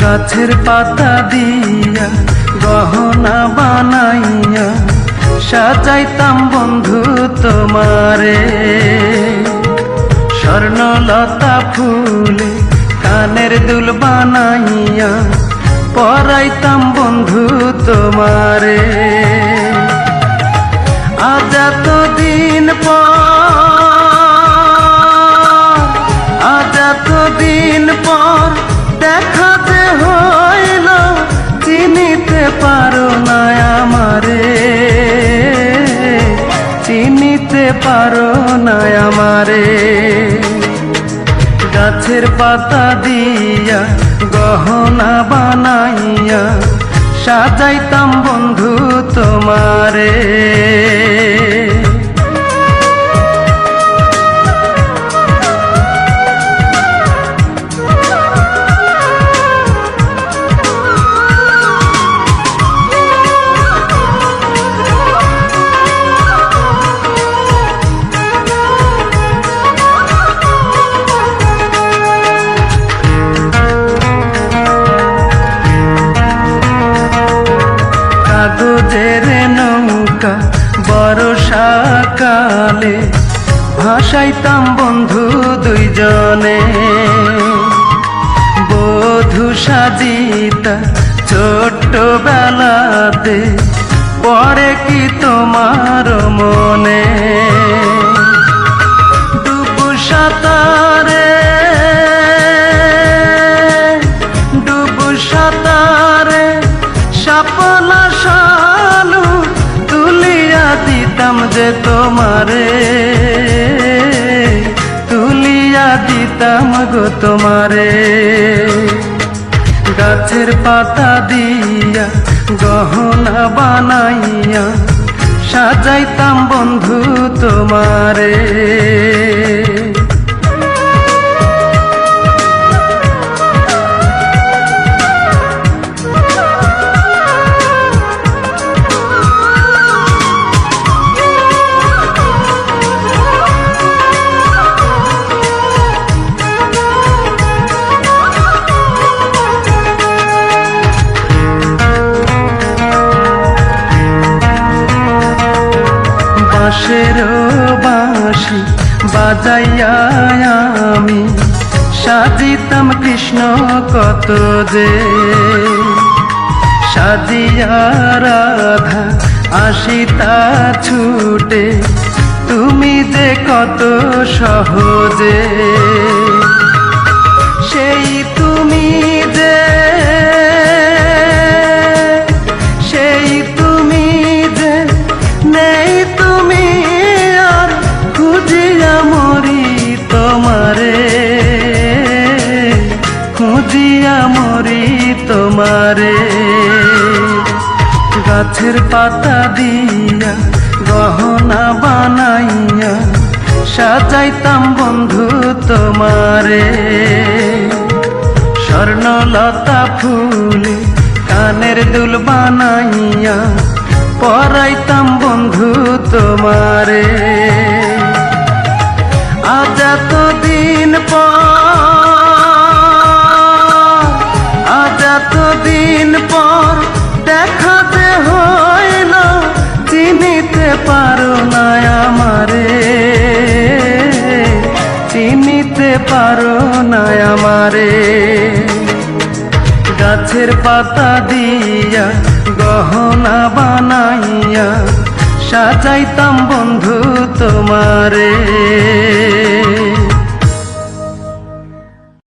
গাছের পাতা দিয়া গহনা বানাইয়া সাজাইতাম বন্ধু তোমারে। স্বর্ণলতা ফুলে কানের দুল বানাইয়া পরাইতাম বন্ধু তোমারে। আজ এতদিন পর দেখা যে হইল, চিনিতে পারো না আমারে, চিনিতে পারো না আমারে। গাছের পাতা দিয়া গহনা বানাইয়া সাজাইতাম বন্ধু তোমারে। কাগজের নৌকা বর্ষাকালে ভাসাইতাম বন্ধু দুইজনে। বধূ সাজিতা ছোট্ট বেলাতে পড়ে কি তোমার মনে? ডুবু সাঁতারে শাপলা শালু তুলিয়া দিতাম যে তোমারে, তুলিয়া দিতাম গো তোমারে। গাছের পাতা দিয়া গহনা বানাইয়া সাজাইতাম বন্ধু তোমারে। বাঁশের বাঁশি বাজাইয়া আমি সাজিতাম কৃষ্ণ কত যে। সাজিয়া রাধা আসিতা ছুটে, তুমি যে কত সহজে। সেই তুমি যে, সেই তুমি যে নেই তুমি আর খুঁজিয়া মরি তোমারে, খুঁজিয়া মরি তোমারে। গাছের পাতা দিয়া গহনা বানাইয়া সাজাইতাম বন্ধু তোমারে। স্বর্ণলতা ফুলে কানের দুল বানাইয়া পরাইতাম বন্ধু তোমারে। আজ এতদিন পর দেখা যে হইল, চিনিতে পারো না আমারে, চিনিতে পারো না আমারে। গাছের পাতা দিয়া গহনা বানাইয়া সাজাইতাম বন্ধু তোমারে।